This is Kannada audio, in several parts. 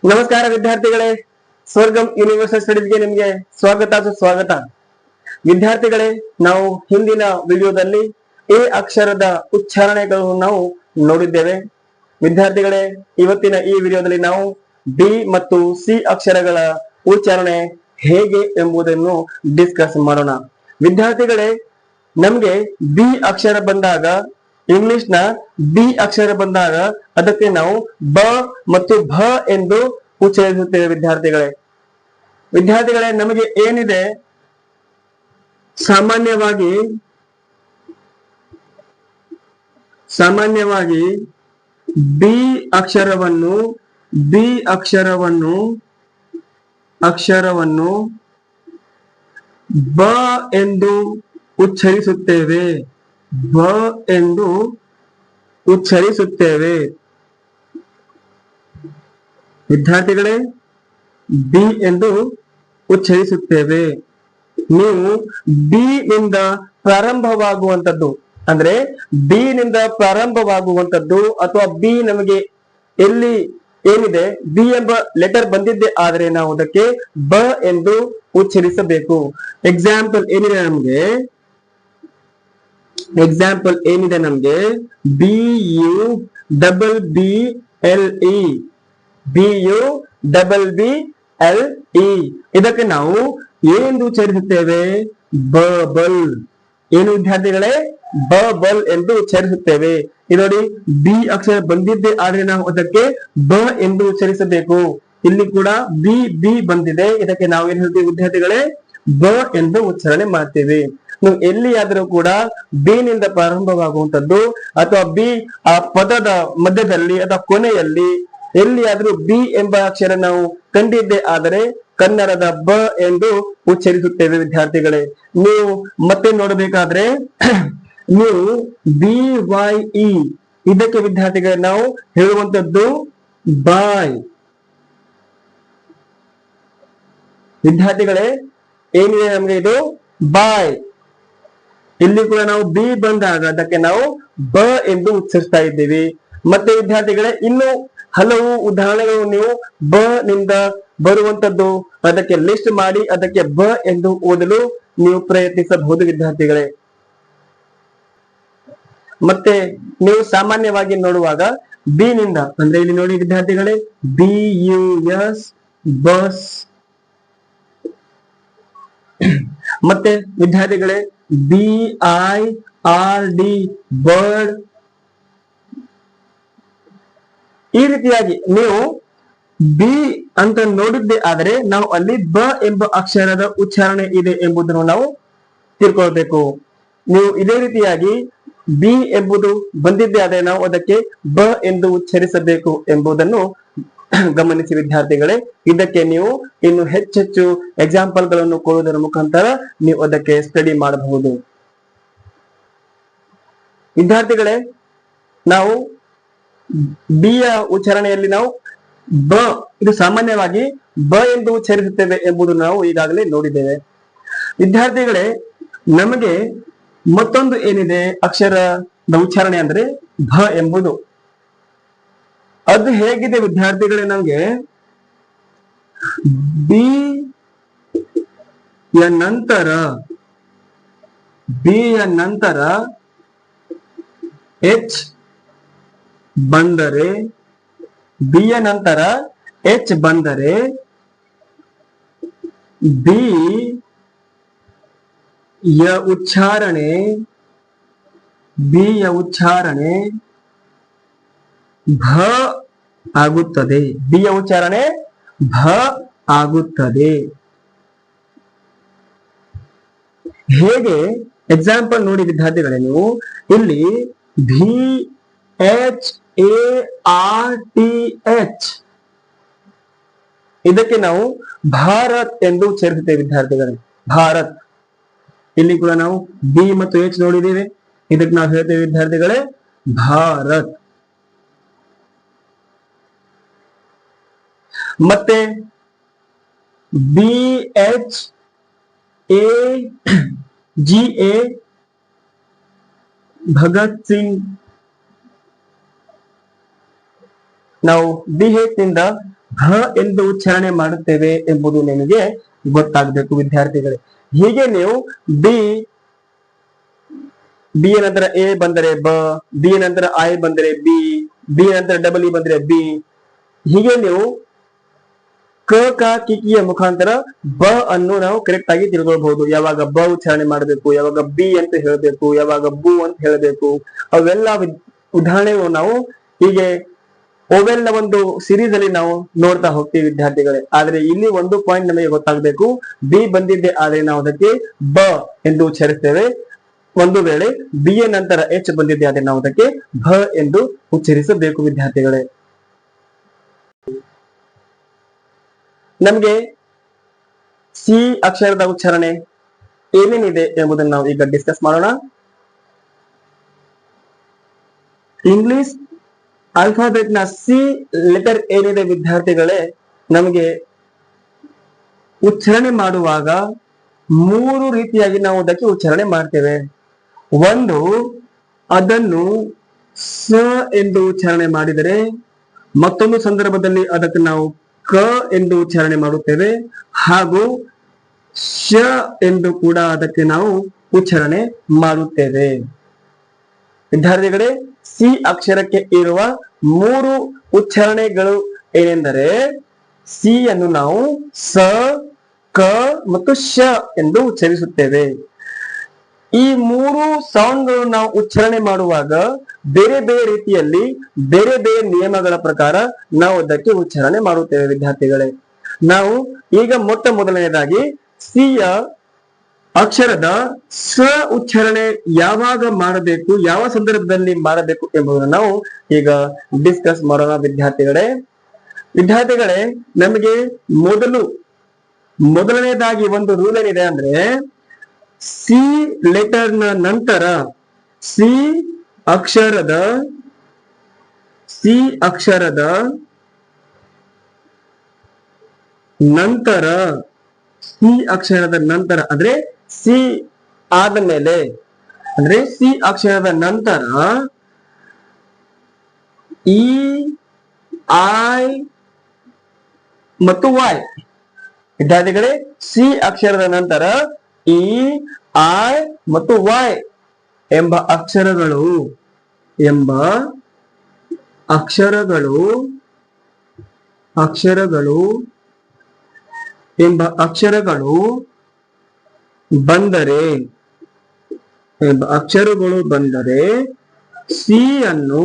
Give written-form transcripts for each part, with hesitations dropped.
ನಮಸ್ಕಾರ ವಿದ್ಯಾರ್ಥಿಗಳೇ, ಸ್ವರ್ಗಂ ಯೂನಿವರ್ಸಲ್ ಸ್ಟಡೀಸ್ಗೆ ನಿಮ್ಗೆ ಸುಸ್ವಾಗತ. ವಿದ್ಯಾರ್ಥಿಗಳೇ, ನಾವು ಹಿಂದಿನ ವಿಡಿಯೋದಲ್ಲಿ ಎ ಅಕ್ಷರದ ಉಚ್ಚಾರಣೆಗಳನ್ನು ನಾವು ನೋಡಿದ್ದೇವೆ. ವಿದ್ಯಾರ್ಥಿಗಳೇ, ಇವತ್ತಿನ ಈ ವಿಡಿಯೋದಲ್ಲಿ ನಾವು ಬಿ ಮತ್ತು ಸಿ ಅಕ್ಷರಗಳ ಉಚ್ಚಾರಣೆ ಹೇಗೆ ಎಂಬುದನ್ನು ಡಿಸ್ಕಸ್ ಮಾಡೋಣ. ವಿದ್ಯಾರ್ಥಿಗಳೇ, ನಮ್ಗೆ ಬಿ ಅಕ್ಷರ ಬಂದಾಗ, ಇಂಗ್ಲಿಷ್ ನ ಬಿ ಅಕ್ಷರ ಬಂದಾಗ ಅದಕ್ಕೆ ನಾವು ಬ ಮತ್ತು ಭ ಎಂದು ಉಚ್ಚರಿಸುತ್ತೇವೆ. ವಿದ್ಯಾರ್ಥಿಗಳೇ, ನಮಗೆ ಏನಿದೆ, ಸಾಮಾನ್ಯವಾಗಿ ಬಿ ಅಕ್ಷರವನ್ನು ಬ ಎಂದು ಉಚ್ಚರಿಸುತ್ತೇವೆ. ವಿದ್ಯಾರ್ಥಿಗಳೇ, ಬಿ ಎಂದು ಉಚ್ಚರಿಸುತ್ತೇವೆ. ನೀವು ಬಿ ನಿಂದ ಪ್ರಾರಂಭವಾಗುವಂತದ್ದು ಅಂದ್ರೆ ಬಿ ನಿಂದ ಪ್ರಾರಂಭವಾಗುವಂತದ್ದು ಅಥವಾ ಬಿ ನಮಗೆ ಎಲ್ಲಿ ಏನಿದೆ ಬಿ ಎಂಬ ಲೆಟರ್ ಬಂದಿದ್ದೆ ಆದರೆ ನಾವು ಅದಕ್ಕೆ ಬ ಎಂದು ಉಚ್ಚರಿಸಬೇಕು. ಎಕ್ಸಾಂಪಲ್ ಏನಿದೆ ನಮ್ಗೆ B U double B L E, ಇದಕ್ಕೆ ನಾವು ಎಂದು ಉಚ್ಚರಿಸುತ್ತೇವೆ ಬಬಲ್. ಏನು ವಿದ್ಯಾರ್ಥಿಗಳೇ? ಬಬಲ್ ಎಂದು ಉಚ್ಚರಿಸುತ್ತೇವೆ. ಇದು ನೋಡಿ, ಬಿ ಅಕ್ಷರ ಬಂದಿದ್ದೆ ಆದ್ರೆ ನಾವು ಅದಕ್ಕೆ ಬ ಎಂದು ಉಚ್ಚರಿಸಬೇಕು. ಇಲ್ಲಿ ಕೂಡ ಬಿ ಬಂದಿದೆ, ಇದಕ್ಕೆ ನಾವು ಏನ್ ಹೇಳ್ತೀವಿ ವಿದ್ಯಾರ್ಥಿಗಳೇ? ಬ ಎಂದು ಉಚ್ಚಾರಣೆ ಮಾಡ್ತೇವೆ. ನೀವು ಎಲ್ಲಿಯಾದರೂ ಕೂಡ ಬಿ ನಿಂದ ಪ್ರಾರಂಭವಾಗುವಂತದ್ದು ಅಥವಾ ಬಿ ಆ ಪದದ ಮಧ್ಯದಲ್ಲಿ ಅಥವಾ ಕೊನೆಯಲ್ಲಿ ಎಲ್ಲಿಯಾದ್ರೂ ಬಿ ಎಂಬ ಅಕ್ಷರ ನಾವು ಕಂಡಿದ್ದೆ ಆದರೆ ಕನ್ನಡದ ಬ ಎಂದು ಉಚ್ಚರಿಸುತ್ತೇವೆ. ವಿದ್ಯಾರ್ಥಿಗಳೇ, ನೀವು ಮತ್ತೆ ನೋಡಬೇಕಾದ್ರೆ ನೀವು ಬಿ ವೈ ಇ, ಇದಕ್ಕೆ ವಿದ್ಯಾರ್ಥಿಗಳೇ ನಾವು ಹೇಳುವಂತದ್ದು ಬಾಯ್. ವಿದ್ಯಾರ್ಥಿಗಳೇ, ಏನಿದೆ ನಮ್ಗೆ ಇದು ಬಾಯ್. ಇಲ್ಲಿ ಕೂಡ ನಾವು ಬಿ ಬಂದಾಗ ಅದಕ್ಕೆ ನಾವು ಬ ಎಂದು ಉಚ್ಚರಿಸ್ತಾ ಇದ್ದೀವಿ. ಮತ್ತೆ ವಿದ್ಯಾರ್ಥಿಗಳೇ, ಇನ್ನು ಹಲವು ಉದಾಹರಣೆಗಳು ನೀವು ಬ ನಿಂದ ಬರುವಂತದ್ದು ಅದಕ್ಕೆ ಲಿಸ್ಟ್ ಮಾಡಿ ಅದಕ್ಕೆ ಬ ಎಂದು ಓದಲು ನೀವು ಪ್ರಯತ್ನಿಸಬಹುದು. ವಿದ್ಯಾರ್ಥಿಗಳೇ, ಮತ್ತೆ ನೀವು ಸಾಮಾನ್ಯವಾಗಿ ನೋಡುವಾಗ ಬಿ ನಿಂದ ಅಂದ್ರೆ ಇಲ್ಲಿ ನೋಡಿ ವಿದ್ಯಾರ್ಥಿಗಳೇ, ಬಿ ಯು ಎಸ್ ಬಸ್. ಮತ್ತೆ ವಿದ್ಯಾರ್ಥಿಗಳೇ, B I R D bird. ಈ ರೀತಿಯಾಗಿ ನೀವು ಬಿ ಅಂತ ನೋಡಿದ್ದೆ ಆದರೆ ನಾವು ಅಲ್ಲಿ ಬ ಎಂಬ ಅಕ್ಷರದ ಉಚ್ಚಾರಣೆ ಇದೆ ಎಂಬುದನ್ನು ನಾವು ತಿಳ್ಕೊಳ್ಬೇಕು. ನೀವು ಇದೇ ರೀತಿಯಾಗಿ ಬಿ ಎಂಬುದು ಬಂದಿದ್ದೆ ಆದರೆ ನಾವು ಅದಕ್ಕೆ ಬ ಎಂದು ಉಚ್ಚರಿಸಬೇಕು ಎಂಬುದನ್ನು ಗಮನಿಸಿ ವಿದ್ಯಾರ್ಥಿಗಳೇ. ಇದಕ್ಕೆ ನೀವು ಇನ್ನು ಹೆಚ್ಚೆಚ್ಚು ಎಕ್ಸಾಂಪಲ್ ಗಳನ್ನು ಕೊಡುವುದರ ಮುಖಾಂತರ ನೀವು ಅದಕ್ಕೆ ಸ್ಟಡಿ ಮಾಡಬಹುದು. ವಿದ್ಯಾರ್ಥಿಗಳೇ, ನಾವು ಬಿ ಯ ಉಚ್ಚಾರಣೆಯಲ್ಲಿ ನಾವು ಬ, ಇದು ಸಾಮಾನ್ಯವಾಗಿ ಬ ಎಂದು ಉಚ್ಚರಿಸುತ್ತೇವೆ ಎಂಬುದನ್ನು ನಾವು ಈಗಾಗಲೇ ನೋಡಿದ್ದೇವೆ. ವಿದ್ಯಾರ್ಥಿಗಳೇ, ನಮಗೆ ಮತ್ತೊಂದು ಏನಿದೆ ಅಕ್ಷರದ ಉಚ್ಚಾರಣೆ ಅಂದ್ರೆ ಭ ಎಂಬುದು. ಅದು ಹೇಗಿದೆ ವಿದ್ಯಾರ್ಥಿಗಳೇ? ನಮಗೆ ಬಿ ಯ ನಂತರ ಎಚ್ ಬಂದರೆ, ಬಿ ಯ ನಂತರ ಎಚ್ ಬಂದರೆ ಬಿ ಯ ಉಚ್ಚಾರಣೆ ಭ ಆಗುತ್ತದೆ. ಬಿ ಯ ಉಚ್ಚಾರಣೆ ಭ ಆಗುತ್ತದೆ. ಹೇಗೆ? ಎಕ್ಸಾಂಪಲ್ ನೋಡಿ ವಿದ್ಯಾರ್ಥಿಗಳೇ, ನೀವು ಇಲ್ಲಿ B H A R T H, ಇದಕ್ಕೆ ನಾವು ಭಾರತ್ ಎಂದು ಉಚ್ಚರಿಸುತ್ತೇವೆ. ವಿದ್ಯಾರ್ಥಿಗಳೇ, ಭಾರತ್. ಇಲ್ಲಿ ಕೂಡ ನಾವು ಬಿ ಮತ್ತು ಎಚ್ ನೋಡಿದ್ದೇವೆ, ಇದಕ್ಕೆ ನಾವು ಹೇಳ್ತೇವೆ ವಿದ್ಯಾರ್ಥಿಗಳೇ ಭಾರತ್. ಮತ್ತೆ B H A G A Bhagat Singh. ನಾವು BH ನಿಂದ ಭ ಎಂದು ಉಚ್ಚಾರಣೆ ಮಾಡುತ್ತೇವೆ ಎಂಬುದು ನಿಮಗೆ ಗೊತ್ತಾಗಬೇಕು ವಿದ್ಯಾರ್ಥಿಗಳೇ. ಹೀಗೆ ನೀವು ಬಿ ನಂತರ ಎ ಬಂದರೆ ಬ, ಬಿ ನಂತರ ಐ ಬಂದರೆ ಬಿ ನಂತರ ಡಬಲ್ ಇ ಬಂದರೆ ಬಿ. ಹೀಗೆ ನೀವು ಕ ಕ ಕಿಕಿಯ ಮುಖಾಂತರ ಬ ಅನ್ನು ನಾವು ಕರೆಕ್ಟ್ ಆಗಿ ತಿಳ್ಕೊಳ್ಬಹುದು. ಯಾವಾಗ ಬ ಉಚ್ಚಾರಣೆ ಮಾಡಬೇಕು, ಯಾವಾಗ ಬಿ ಅಂತ ಹೇಳಬೇಕು, ಯಾವಾಗ ಬು ಅಂತ ಹೇಳಬೇಕು, ಅವೆಲ್ಲ ಉದಾಹರಣೆಗಳು ನಾವು ಹೀಗೆ ಅವೆಲ್ಲ ಒಂದು ಸಿರೀಸ್ ಅಲ್ಲಿ ನಾವು ನೋಡ್ತಾ ಹೋಗ್ತೀವಿ ವಿದ್ಯಾರ್ಥಿಗಳೇ. ಆದ್ರೆ ಇಲ್ಲಿ ಒಂದು ಪಾಯಿಂಟ್ ನಮಗೆ ಗೊತ್ತಾಗಬೇಕು, ಬಿ ಬಂದಿದ್ದೆ ಆದ್ರೆ ನಾವು ಅದಕ್ಕೆ ಬ ಎಂದು ಉಚ್ಚರಿಸ್ತೇವೆ. ಒಂದು ವೇಳೆ ಬಿ ಯ ನಂತರ ಎಚ್ ಬಂದಿದ್ದೆ ಆದ್ರೆ ನಾವು ಅದಕ್ಕೆ ಭ ಎಂದು ಉಚ್ಚರಿಸಬೇಕು ವಿದ್ಯಾರ್ಥಿಗಳೇ. ನಮ್ಗೆ ಸಿ ಅಕ್ಷರದ ಉಚ್ಚಾರಣೆ ಏನೇನಿದೆ ಎಂಬುದನ್ನು ನಾವು ಈಗ ಡಿಸ್ಕಸ್ ಮಾಡೋಣ. ಇಂಗ್ಲಿಷ್ ಆಲ್ಫಾಬೆಟ್ ನ ಸಿ ಲೆಟರ್ ಏನಿದೆ ವಿದ್ಯಾರ್ಥಿಗಳೇ, ನಮಗೆ ಉಚ್ಚಾರಣೆ ಮಾಡುವಾಗ 3 ರೀತಿಯಾಗಿ ನಾವು ಅದಕ್ಕೆ ಉಚ್ಚಾರಣೆ ಮಾಡ್ತೇವೆ. ಒಂದು, ಅದನ್ನು ಸ ಎಂದು ಉಚ್ಚಾರಣೆ ಮಾಡಿದರೆ, ಮತ್ತೊಂದು ಸಂದರ್ಭದಲ್ಲಿ ಅದಕ್ಕೆ ನಾವು ಕ ಎಂದು ಉಚ್ಚಾರಣೆ ಮಾಡುತ್ತೇವೆ, ಹಾಗೂ ಶ ಎಂದು ಕೂಡ ಅದಕ್ಕೆ ನಾವು ಉಚ್ಚಾರಣೆ ಮಾಡುತ್ತೇವೆ. ವಿದ್ಯಾರ್ಥಿಗಳೇ, ಸಿ ಅಕ್ಷರಕ್ಕೆ ಇರುವ 3 ಉಚ್ಚಾರಣೆಗಳು ಏನೆಂದರೆ, ಸಿ ಅನ್ನು ನಾವು ಸ, ಕ ಮತ್ತು ಶ ಎಂದು ಉಚ್ಚರಿಸುತ್ತೇವೆ. ಈ 3 ಸೌಂಡ್ಗಳು ನಾವು ಉಚ್ಚಾರಣೆ ಮಾಡುವಾಗ ಬೇರೆ ಬೇರೆ ರೀತಿಯಲ್ಲಿ ಬೇರೆ ಬೇರೆ ನಿಯಮಗಳ ಪ್ರಕಾರ ನಾವು ಅದಕ್ಕೆ ಉಚ್ಚಾರಣೆ ಮಾಡುತ್ತೇವೆ ವಿದ್ಯಾರ್ಥಿಗಳೇ. ನಾವು ಈಗ ಮೊಟ್ಟ ಮೊದಲನೇದಾಗಿ ಸಿಯ ಅಕ್ಷರದ ಸ ಉಚ್ಚಾರಣೆ ಯಾವಾಗ ಮಾಡಬೇಕು, ಯಾವ ಸಂದರ್ಭದಲ್ಲಿ ಮಾಡಬೇಕು ಎಂಬುದನ್ನು ನಾವು ಈಗ ಡಿಸ್ಕಸ್ ಮಾಡೋಣ ವಿದ್ಯಾರ್ಥಿಗಳೇ. ನಮಗೆ ಮೊದಲನೇದಾಗಿ ಒಂದು ರೂಲ್ ಏನಿದೆ ಅಂದ್ರೆ, ಸಿ ಲೆಟರ್ ನ ನಂತರ ಸಿ ಅಕ್ಷರದ ನಂತರ ಅಂದ್ರೆ ಸಿ ಆದಮೇಲೆ, ಅಂದ್ರೆ ಸಿ ಅಕ್ಷರದ ನಂತರ ಇ, ಐ ಮತ್ತು ವೈ. ವಿದ್ಯಾರ್ಥಿಗಳೇ, ಸಿ ಅಕ್ಷರದ ನಂತರ ಇ, ಐ ಮತ್ತು ವೈ ಎಂಬ ಅಕ್ಷರಗಳು ಬಂದರೆ ಸಿ ಅನ್ನು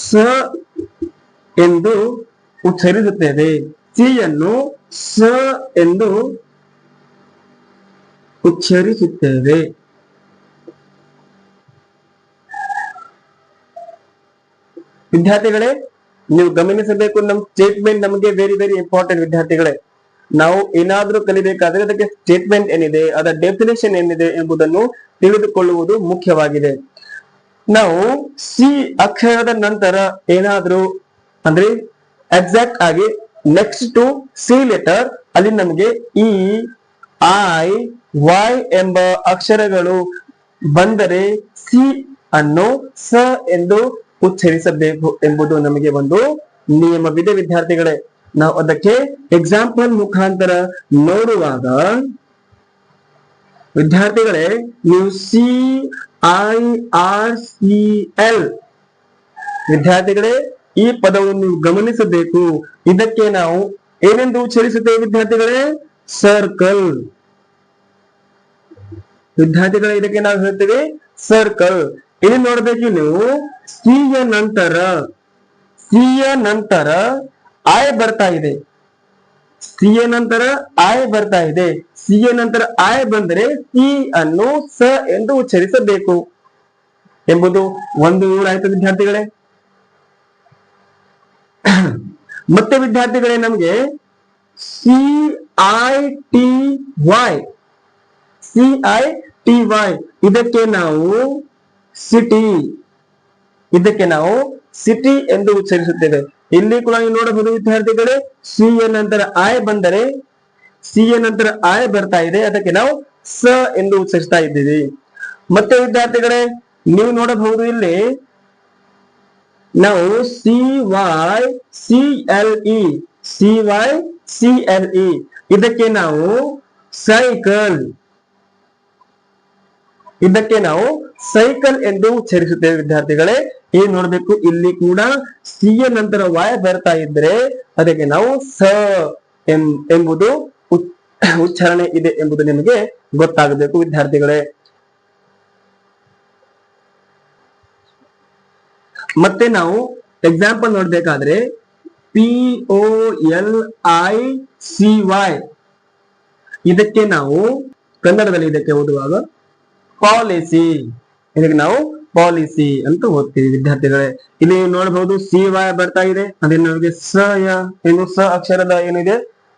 ಸ ಎಂದು ಉಚ್ಚರಿಸುತ್ತೇವೆ. ಸಿ ಅನ್ನು ಸ ಎಂದು ಉಚ್ಚರಿಸುತ್ತೇವೆ. ವಿದ್ಯಾರ್ಥಿಗಳೇ, ನೀವು ಗಮನಿಸಬೇಕು, ನಮ್ಮ ಸ್ಟೇಟ್ಮೆಂಟ್ ನಮಗೆ ವೆರಿ ವೆರಿ ಇಂಪಾರ್ಟೆಂಟ್ ವಿದ್ಯಾರ್ಥಿಗಳೇ. ನಾವು ಏನಾದ್ರೂ ಕಲಿಬೇಕಾದ್ರೆ ಅದಕ್ಕೆ ಸ್ಟೇಟ್ಮೆಂಟ್ ಏನಿದೆ, ಅದರ ಡೆಫಿನೇಷನ್ ಏನಿದೆ ಎಂಬುದನ್ನು ತಿಳಿದುಕೊಳ್ಳುವುದು ಮುಖ್ಯವಾಗಿದೆ. ನಾವು ಸಿ ಅಕ್ಷರದ ನಂತರ ಏನಾದ್ರೂ ಅಂದ್ರೆ ಎಕ್ಸಾಕ್ಟ್ ಆಗಿ ನೆಕ್ಸ್ಟ್ ಟು ಸಿ ಲೆಟರ್ ಅಲ್ಲಿ ನಮಗೆ ಇ, ಐ, ವೈ ಎಂಬ ಅಕ್ಷರಗಳು ಬಂದರೆ ಸಿ ಅನ್ನು ಸ ಎಂದು ಉಚ್ಚರಿಸಬೇಕು ಎಂಬುದು ನಮಗೆ ಒಂದು ನಿಯಮವಿದೆ ವಿದ್ಯಾರ್ಥಿಗಳೇ. ನಾವು ಅದಕ್ಕೆ ಎಕ್ಸಾಂಪಲ್ ಮುಖಾಂತರ ನೋಡುವಾಗ ವಿದ್ಯಾರ್ಥಿಗಳೇ, ನೀವು C, I, R, C, L ವಿದ್ಯಾರ್ಥಿಗಳೇ, ಈ ಪದವನ್ನು ಗಮನಿಸಬೇಕು. ಇದಕ್ಕೆ ನಾವು ಏನೆಂದು ಉಚ್ಚರಿಸುತ್ತೇವೆ ವಿದ್ಯಾರ್ಥಿಗಳೇ? ಸರ್ಕಲ್. ವಿದ್ಯಾರ್ಥಿಗಳೇ, ಇದಕ್ಕೆ ನಾವು ಹೇಳ್ತೇವೆ ಸರ್ಕಲ್. ಇಲ್ಲಿ ನೋಡ್ಬೇಕು ನೀವು, ಸಿ ಯ ನಂತರ ಐ ಬರ್ತಾ ಇದೆ. ಸಿ ಯ ನಂತರ ಐ ಬಂದರೆ ಸಿ ಅನ್ನು ಸ ಎಂದು ಉಚ್ಚರಿಸಬೇಕು ಎಂಬುದು ಒಂದು ರೂಲ್ ಆಯ್ತು ವಿದ್ಯಾರ್ಥಿಗಳೇ. ಮತ್ತೆ ವಿದ್ಯಾರ್ಥಿಗಳೇ, ನಮಗೆ ಸಿ ಐ ಟಿ ವೈ ಇದಕ್ಕೆ ನಾವು ಸಿಟಿ ಎಂದು ಉಚ್ಚರಿಸುತ್ತೇವೆ. ಇಲ್ಲಿ ಕೂಡ ನೀವು ನೋಡಬಹುದು ವಿದ್ಯಾರ್ಥಿಗಳೇ, ಸಿ ಯ ನಂತರ ಐ ಬರ್ತಾ ಇದೆ, ಅದಕ್ಕೆ ನಾವು ಸ ಎಂದು ಉಚ್ಚರಿಸ್ತಾ ಇದ್ದೀವಿ. ಮತ್ತೆ ವಿದ್ಯಾರ್ಥಿಗಳೇ, ನೀವು ನೋಡಬಹುದು ಇಲ್ಲಿ ನಾವು CYCLE CYCLE ಇದಕ್ಕೆ ನಾವು ಸೈಕಲ್ ಎಂದು ಉಚ್ಚರಿಸುತ್ತೇವೆ ವಿದ್ಯಾರ್ಥಿಗಳೇ. ಏನ್ ನೋಡ್ಬೇಕು, ಇಲ್ಲಿ ಕೂಡ ಸಿ ಯ ನಂತರ Y ಬರ್ತಾ ಇದ್ರೆ ಅದಕ್ಕೆ ನಾವು ಸ ಎಂಬುದು ಉಚ್ಚಾರಣೆ ಇದೆ ಎಂಬುದು ನಿಮಗೆ ಗೊತ್ತಾಗಬೇಕು ವಿದ್ಯಾರ್ಥಿಗಳೇ. ಮತ್ತೆ ನಾವು ಎಕ್ಸಾಂಪಲ್ ನೋಡ್ಬೇಕಾದ್ರೆ POLICY ಇದಕ್ಕೆ ನಾವು ಕನ್ನಡದಲ್ಲಿ ಇದಕ್ಕೆ ಓದುವಾಗ ಪಾಲಿಸಿ, ಇದಕ್ಕೆ ನಾವು ಪಾಲಿಸಿ ಅಂತ ಓದ್ತೀವಿ ವಿದ್ಯಾರ್ಥಿಗಳೇ. ಇಲ್ಲಿ ನೋಡಬಹುದು CY ಬರ್ತಾ ಇದೆ, ಅದೇ ನಮಗೆ ಸ ಅಕ್ಷರದ ಏನಿದೆ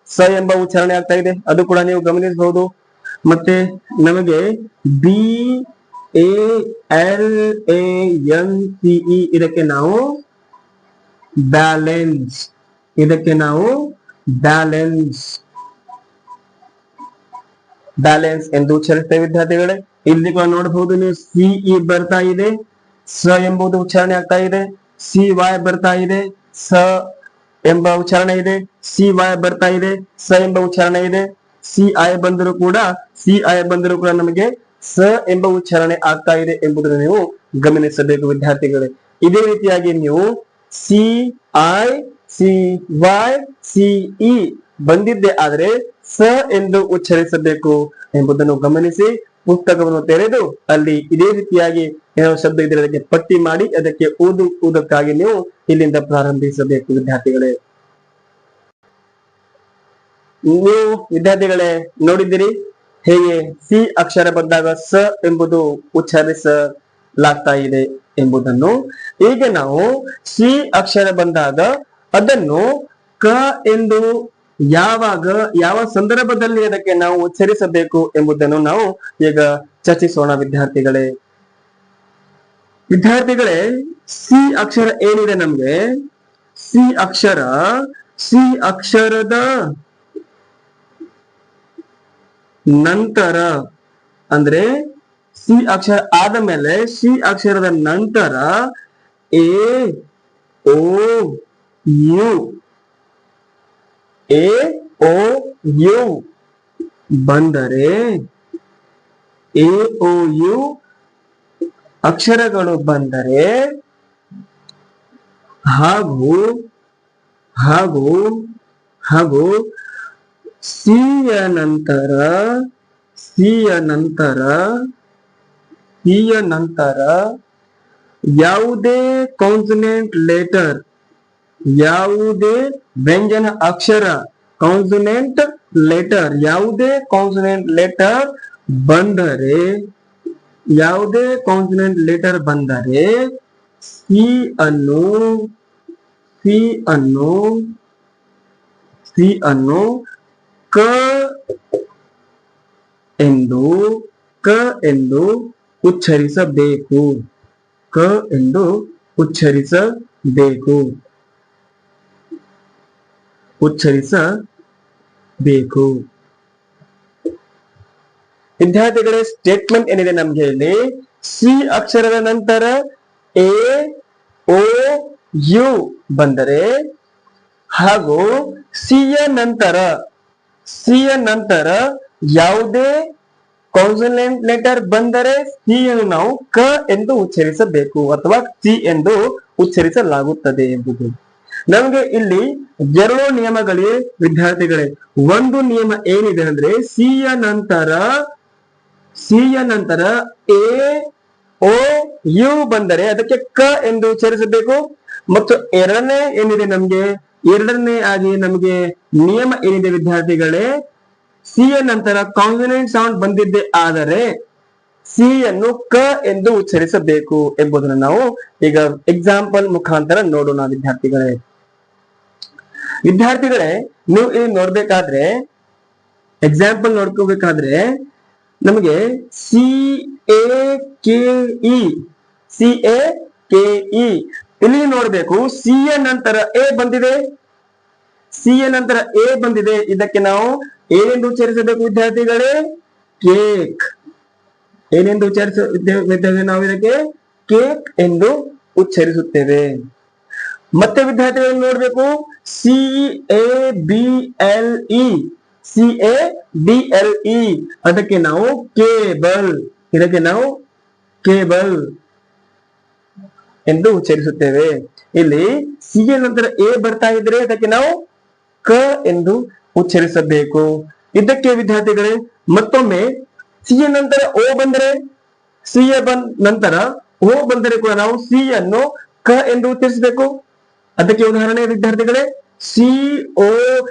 ಸ ಎಂಬ ಉಚ್ಚಾರಣೆ ಆಗ್ತಾ ಇದೆ, ಅದು ಕೂಡ ನೀವು ಗಮನಿಸಬಹುದು. ಮತ್ತೆ ನಮಗೆ BALANCE ಇದಕ್ಕೆ ನಾವು ಬ್ಯಾಲೆನ್ಸ್ ಎಂದು ಉಚ್ಚರಿಸ್ತೇವೆ ವಿದ್ಯಾರ್ಥಿಗಳೇ. ಇಲ್ಲಿ ಕೂಡ ನೋಡಬಹುದು ನೀವು CE ಬರ್ತಾ ಇದೆ, ಸ ಎಂಬುದು ಉಚ್ಚಾರಣೆ ಆಗ್ತಾ ಇದೆ. CY ಬರ್ತಾ ಇದೆ, ಸ ಎಂಬ ಉಚ್ಚಾರಣೆ ಇದೆ. CY ಬರ್ತಾ ಇದೆ, ಸ ಎಂಬ ಉಚ್ಚಾರಣೆ ಇದೆ. CI ಬಂದರೂ ಕೂಡ ನಮಗೆ ಸ ಎಂಬ ಉಚ್ಚಾರಣೆ ಆಗ್ತಾ ಇದೆ ಎಂಬುದನ್ನು ನೀವು ಗಮನಿಸಬೇಕು ವಿದ್ಯಾರ್ಥಿಗಳೇ. ಇದೇ ರೀತಿಯಾಗಿ ನೀವು CI CY CE ಬಂದಿದ್ದೆ ಆದರೆ ಸ ಎಂದು ಉಚ್ಚರಿಸಬೇಕು ಎಂಬುದನ್ನು ಗಮನಿಸಿ ಪುಸ್ತಕವನ್ನು ತೆರೆದು ಅಲ್ಲಿ ಇದೇ ರೀತಿಯಾಗಿ ಏನೋ ಶಬ್ದ ಇದ್ರೆ ಅದಕ್ಕೆ ಪಟ್ಟಿ ಮಾಡಿ ಅದಕ್ಕೆ ಓದಕ್ಕಾಗಿ ನೀವು ಇಲ್ಲಿಂದ ಪ್ರಾರಂಭಿಸಬೇಕು ವಿದ್ಯಾರ್ಥಿಗಳೇ. ನೀವು ವಿದ್ಯಾರ್ಥಿಗಳೇ ನೋಡಿದ್ದೀರಿ ಹೇಗೆ ಸಿ ಅಕ್ಷರ ಬಂದಾಗ ಸ ಎಂಬುದು ಉಚ್ಚರಿಸಲಾಗ್ತಾ ಇದೆ ಎಂಬುದನ್ನು. ಈಗ ನಾವು ಸಿ ಅಕ್ಷರ ಬಂದಾಗ ಅದನ್ನು ಕ ಎಂದು ಯಾವ ಸಂದರ್ಭದಲ್ಲಿ ಅದಕ್ಕೆ ನಾವು ಉಚ್ಚರಿಸಬೇಕು ಎಂಬುದನ್ನು ನಾವು ಈಗ ಚರ್ಚಿಸೋಣ ವಿದ್ಯಾರ್ಥಿಗಳೇ. ಸಿ ಅಕ್ಷರ ಏನಿದೆ ನಮ್ಗೆ, ಸಿ ಅಕ್ಷರದ ನಂತರ ಅಂದ್ರೆ ಸಿ ಅಕ್ಷರ ಆದ ಮೇಲೆ ಸಿ ಅಕ್ಷರದ ನಂತರ ಎ ಓ ಯು ಬಂದರೆ ಯು ಅಕ್ಷರಗಳು ಬಂದರೆ ಹಾಗೂ ಸಿಯ ನಂತರ ಯಾವುದೇ ಕಾನ್ಸನೆಂಟ್ ಲೆಟರ್, ಯಾವುದೇ ವ್ಯಂಜನ ಅಕ್ಷರ ಕಾನ್ಸನೆಂಟ್ ಲೆಟರ್, ಯಾವುದೇ ಕಾನ್ಸನೆಂಟ್ ಲೆಟರ್ ಬಂದರೆ ಸಿ ಅನ್ನು ಕ ಎಂದು ಉಚ್ಚರಿಸಬೇಕು. ವಿದ್ಯಾರ್ಥಿಗಳೇ, ಸ್ಟೇಟ್ಮೆಂಟ್ ಏನಿದೆ ನಮ್ಗೆ ಇಲ್ಲಿ ಸಿ ಅಕ್ಷರದ ನಂತರ ಎ ಓ ಯು ಬಂದರೆ ಹಾಗೂ ಸಿಯ ನಂತರ ಯಾವುದೇ ಕಾನ್ಸನೆಂಟ್ ಲೆಟರ್ ಬಂದರೆ ಸಿ ಅನ್ನು ನಾವು ಕ ಎಂದು ಉಚ್ಚರಿಸಬೇಕು ಅಥವಾ ಸಿ ಎಂದು ಉಚ್ಚರಿಸಲಾಗುತ್ತದೆ ಎಂಬುದು. ನಮಗೆ ಇಲ್ಲಿ ಎರಡು ನಿಯಮಗಳಿವೆ ವಿದ್ಯಾರ್ಥಿಗಳೇ. ಒಂದು ನಿಯಮ ಏನಿದೆ ಅಂದ್ರೆ ಸಿಯ ನಂತರ ಎ ಓ ಯು ಬಂದರೆ ಅದಕ್ಕೆ ಕ ಎಂದು ಉಚ್ಚರಿಸಬೇಕು. ಮತ್ತು ಎರಡನೇ ಆಗಿ ನಮಗೆ ನಿಯಮ ಏನಿದೆ ವಿದ್ಯಾರ್ಥಿಗಳೇ, ಸಿ ಯ ನಂತರ ಕಾನ್ಸನೆಂಟ್ ಸೌಂಡ್ ಬಂದಿದ್ದೆ ಆದರೆ ಸಿ ಅನ್ನು ಕ ಎಂದು ಉಚ್ಚರಿಸಬೇಕು ಎಂಬುದನ್ನು ನಾವು ಈಗ ಎಕ್ಸಾಂಪಲ್ ಮುಖಾಂತರ ನೋಡೋಣ ವಿದ್ಯಾರ್ಥಿಗಳೇ. ನೀವು ಇಲ್ಲಿ ನೋಡ್ಬೇಕಾದ್ರೆ ಎಕ್ಸಾಂಪಲ್ ನೋಡ್ಕೋಬೇಕಾದ್ರೆ ನಮಗೆ CAKE ಇಲ್ಲಿ ನೋಡ್ಬೇಕು. ಸಿ ಯ ನಂತರ ಎ ಬಂದಿದೆ, ಇದಕ್ಕೆ ನಾವು ಏನೆಂದು ಉಚ್ಚರಿಸಬೇಕು ವಿದ್ಯಾರ್ಥಿಗಳೇ? ಕೇಕ್. ಏನೆಂದು ಉಚ್ಚರಿಸುತ್ತೇವೆ ನಾವು ಇದಕ್ಕೆ ಕೇಕ್ ಎಂದು ಉಚ್ಚರಿಸುತ್ತೇವೆ. ಮತ್ತೆ ವಿದ್ಯಾರ್ಥಿಗಳನ್ನು ನೋಡ್ಬೇಕು, CABLE, CABLE ಅದಕ್ಕೆ ನಾವು ಕೇಬಲ್, ಇದಕ್ಕೆ ನಾವು ಕೇಬಲ್ ಎಂದು ಉಚ್ಚರಿಸುತ್ತೇವೆ. ಇಲ್ಲಿ ಸಿ ನಂತರ ಎ ಬರ್ತಾ ಇದ್ರೆ ಅದಕ್ಕೆ ನಾವು ಕ ಎಂದು ಉಚ್ಚರಿಸಬೇಕು. ಇದಕ್ಕೆ ವಿದ್ಯಾರ್ಥಿಗಳೇ ಮತ್ತೊಮ್ಮೆ ಸಿ ನಂತರ ಓ ಬಂದರೆ, ಸಿ ನಂತರ ಓ ಬಂದರೆ ಕೂಡ ನಾವು ಸಿ ಅನ್ನು ಕ ಎಂದು ಉಚ್ಚರಿಸಬೇಕು. ಅದಕ್ಕೆ ಉದಾಹರಣೆ ವಿದ್ಯಾರ್ಥಿಗಳೇ COLOUR.